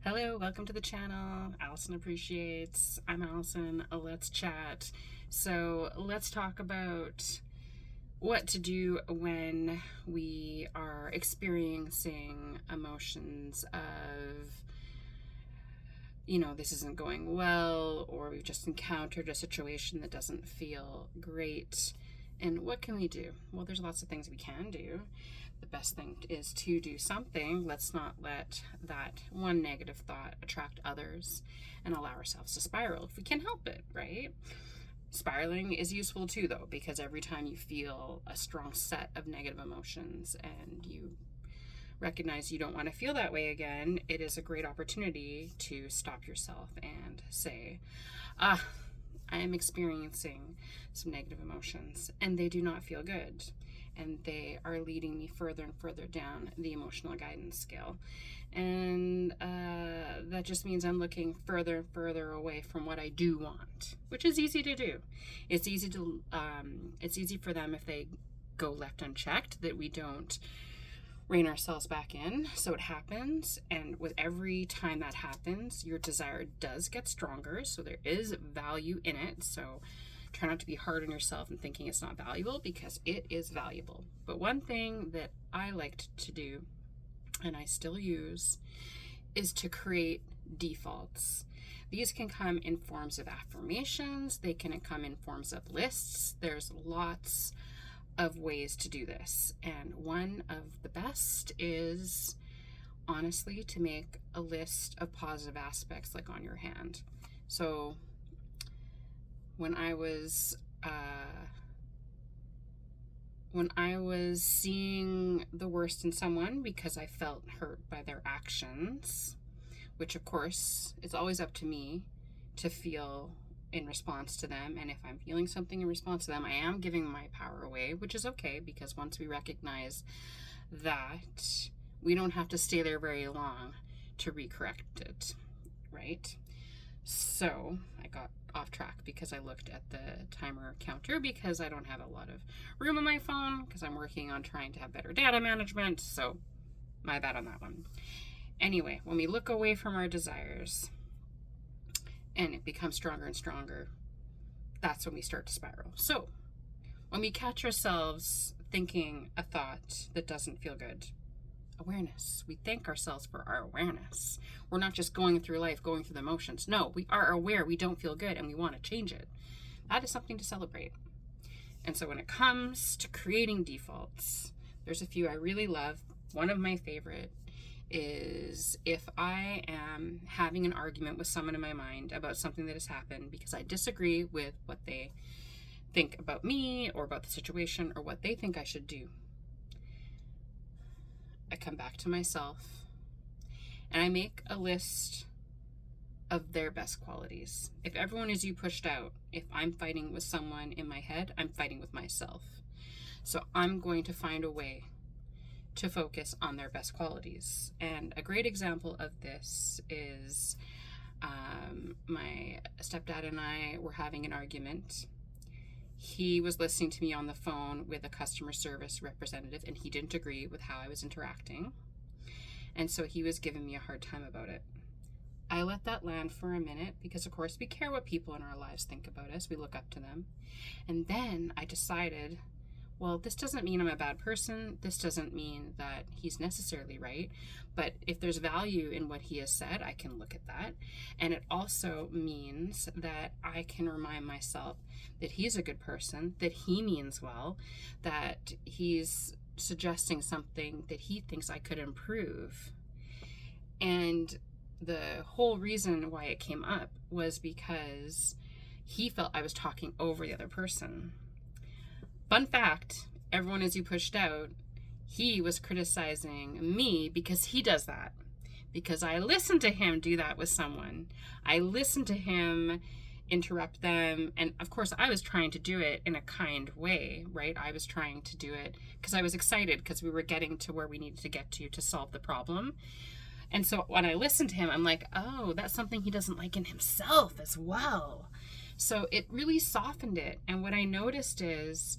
Hello, welcome to the channel. Allison Appreciates. I'm Allison. Let's chat. So let's talk about what to do when we are experiencing emotions of, this isn't going well, or we've just encountered a situation that doesn't feel great. And what can we do? Well, there's lots of things we can do. The best thing is to do something. Let's not let that one negative thought attract others and allow ourselves to spiral if we can help it, right? Spiraling is useful too, though, because every time you feel a strong set of negative emotions and you recognize you don't want to feel that way again, it is a great opportunity to stop yourself and say, I am experiencing some negative emotions and they do not feel good. And they are leading me further and further down the emotional guidance scale. And that just means I'm looking further and further away from what I do want, which is easy to do. It's easy for them if they go left unchecked, that we don't rein ourselves back in. So it happens, and with every time that happens, your desire does get stronger. So there is value in it. So try not to be hard on yourself and thinking it's not valuable, because it is valuable. But one thing that I liked to do, and I still use, is to create defaults. These can come in forms of affirmations. They can come in forms of lists. There's lots of ways to do this. And one of the best is, honestly, to make a list of positive aspects, like on your hand. So when I was seeing the worst in someone because I felt hurt by their actions, which of course it's always up to me to feel in response to them, and if I'm feeling something in response to them, I am giving my power away, which is okay, because once we recognize that, we don't have to stay there very long to recorrect it, right? So I got off track because I looked at the timer counter, because I don't have a lot of room on my phone because I'm working on trying to have better data management. So my bad on that one. Anyway, when we look away from our desires and it becomes stronger and stronger, that's when we start to spiral. So when we catch ourselves thinking a thought that doesn't feel good, awareness. We thank ourselves for our awareness. We're not just going through life, going through the motions. No, we are aware we don't feel good and we want to change it. That is something to celebrate. And so when it comes to creating defaults, there's a few I really love. One of my favorite is, if I am having an argument with someone in my mind about something that has happened because I disagree with what they think about me or about the situation or what they think I should do, I come back to myself and I make a list of their best qualities. If everyone is you pushed out, if I'm fighting with someone in my head, I'm fighting with myself. So I'm going to find a way to focus on their best qualities. And a great example of this is my stepdad and I were having an argument. He was listening to me on the phone with a customer service representative, and he didn't agree with how I was interacting. And so he was giving me a hard time about it. I let that land for a minute because, of course, we care what people in our lives think about us. We look up to them. And then I decided, well, this doesn't mean I'm a bad person. This doesn't mean that he's necessarily right. But if there's value in what he has said, I can look at that. And it also means that I can remind myself that he's a good person, that he means well, that he's suggesting something that he thinks I could improve. And the whole reason why it came up was because he felt I was talking over the other person. Fun fact, everyone as you pushed out, he was criticizing me because he does that. Because I listened to him do that with someone. I listened to him interrupt them. And of course, I was trying to do it in a kind way, right? I was trying to do it because I was excited because we were getting to where we needed to get to solve the problem. And so when I listened to him, I'm like, oh, that's something he doesn't like in himself as well. So it really softened it. And what I noticed is,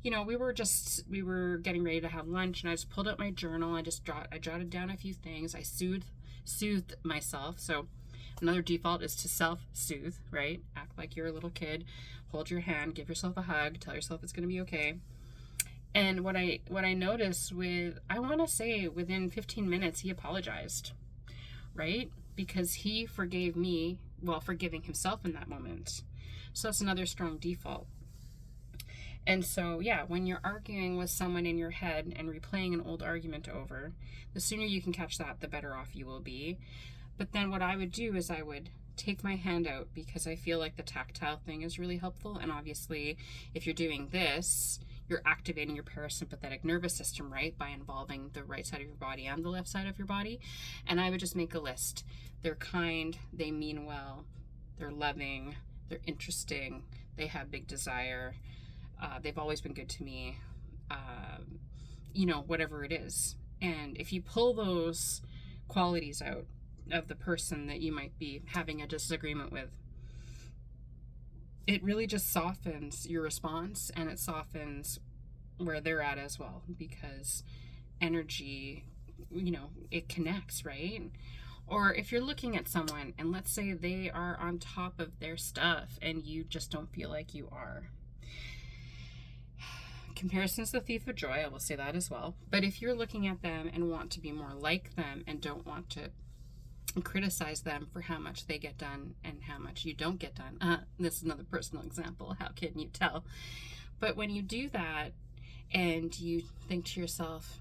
we were getting ready to have lunch, and I just pulled out my journal. I jotted down a few things. I soothed myself. So another default is to self-soothe, right? Act like you're a little kid, hold your hand, give yourself a hug, tell yourself it's going to be okay. And what I noticed I want to say within 15 minutes, he apologized, right? Because he forgave me while forgiving himself in that moment. So that's another strong default. And so, yeah, when you're arguing with someone in your head and replaying an old argument over, the sooner you can catch that, the better off you will be. But then what I would do is I would take my hand out, because I feel like the tactile thing is really helpful. And obviously, if you're doing this, you're activating your parasympathetic nervous system, right? By involving the right side of your body and the left side of your body. And I would just make a list. They're kind, they mean well, they're loving, they're interesting, they have big desire, they've always been good to me, whatever it is. And if you pull those qualities out of the person that you might be having a disagreement with, it really just softens your response, and it softens where they're at as well, because energy, it connects, right? Or if you're looking at someone and let's say they are on top of their stuff and you just don't feel like you are. Comparison's the thief of joy, I will say that as well. But if you're looking at them and want to be more like them and don't want to criticize them for how much they get done and how much you don't get done. This is another personal example. How can you tell? But when you do that and you think to yourself,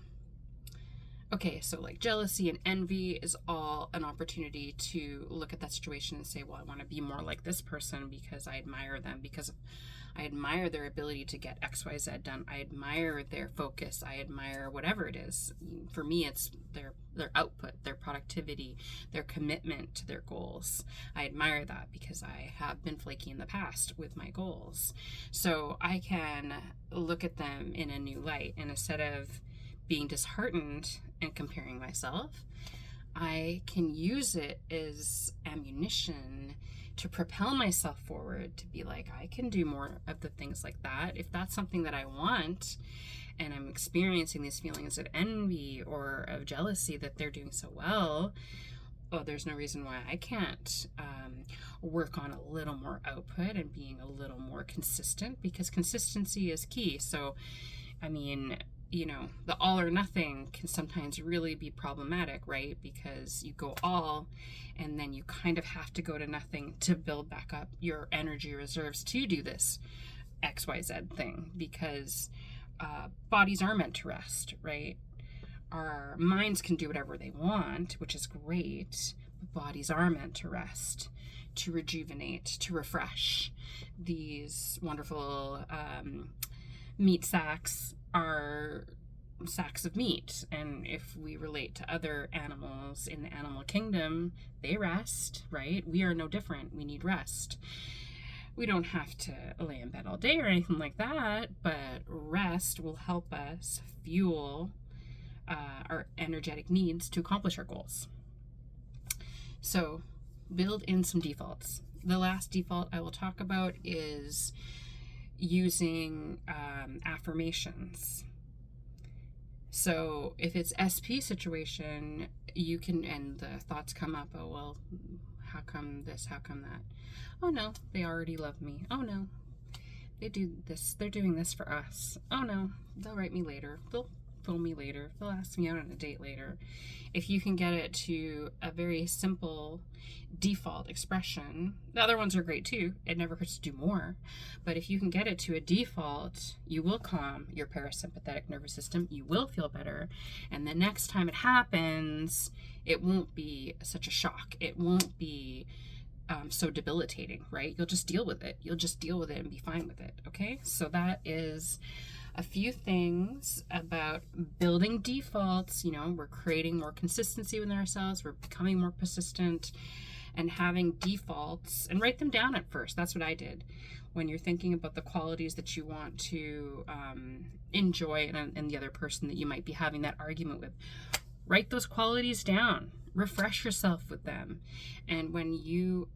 okay, so like jealousy and envy is all an opportunity to look at that situation and say, well, I want to be more like this person because I admire them, because I admire their ability to get XYZ done. I admire their focus. I admire whatever it is. For me, it's their output, their productivity, their commitment to their goals. I admire that because I have been flaky in the past with my goals. So I can look at them in a new light, and instead of being disheartened and comparing myself, I can use it as ammunition to propel myself forward, to be like, I can do more of the things like that. If that's something that I want, and I'm experiencing these feelings of envy or of jealousy that they're doing so well, there's no reason why I can't work on a little more output and being a little more consistent, because consistency is key. So, I mean, the all or nothing can sometimes really be problematic, right? Because you go all and then you kind of have to go to nothing to build back up your energy reserves to do this XYZ thing, because bodies are meant to rest, right? Our minds can do whatever they want, which is great, but bodies are meant to rest, to rejuvenate, to refresh. These wonderful meat sacks are sacks of meat, and if we relate to other animals in the animal kingdom, they rest, right? We are no different. We need rest. We don't have to lay in bed all day or anything like that, but rest will help us fuel our energetic needs to accomplish our goals. So build in some defaults. The last default I will talk about is using affirmations. So if it's SP situation, you can, and the thoughts come up, oh, well, how come this, how come that? Oh no, they already love me. Oh no, they do this, they're doing this for us. Oh no, they'll write me later. They'll phone me later. They'll ask me out on a date later. If you can get it to a very simple default expression, the other ones are great too. It never hurts to do more. But if you can get it to a default, you will calm your parasympathetic nervous system. You will feel better. And the next time it happens, it won't be such a shock. It won't be so debilitating, right? You'll just deal with it. You'll just deal with it and be fine with it. Okay? So that is a few things about building defaults. We're creating more consistency within ourselves. We're becoming more persistent and having defaults, and write them down at first. That's what I did. When you're thinking about the qualities that you want to enjoy in the other person that you might be having that argument with, write those qualities down. Refresh yourself with them. And when you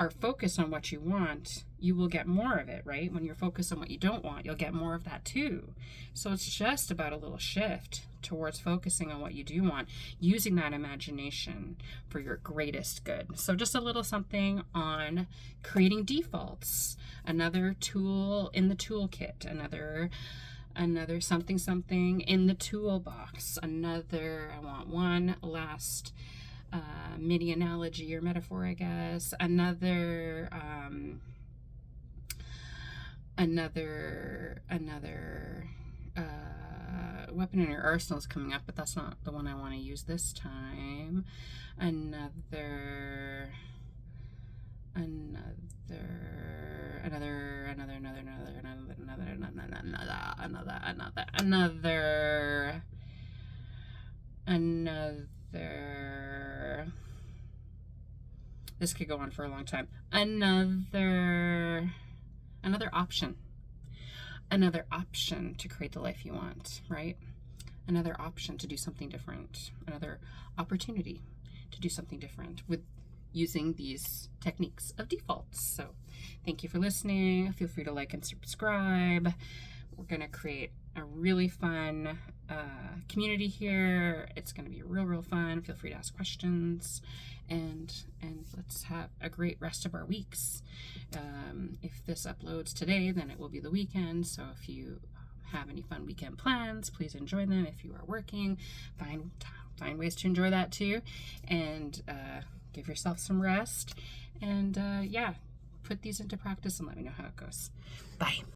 are focused on what you want, you will get more of it, right? When you're focused on what you don't want, you'll get more of that too. So it's just about a little shift towards focusing on what you do want, using that imagination for your greatest good. So just a little something on creating defaults, another tool in the toolkit, another something in the toolbox, I want one last mini analogy or metaphor, I guess, another weapon in your arsenal is coming up, but that's not the one I want to use this time. Another this could go on for a long time. Another option to create the life you want, right? Another option to do something different, another opportunity to do something different with using these techniques of defaults. So thank you for listening. Feel free to like and subscribe. We're going to create a really fun community here. It's going to be real fun. Feel free to ask questions, and let's have a great rest of our weeks. If this uploads today, then it will be the weekend. So if you have any fun weekend plans, please enjoy them. If you are working, find ways to enjoy that too, and give yourself some rest. And put these into practice and let me know how it goes. Bye.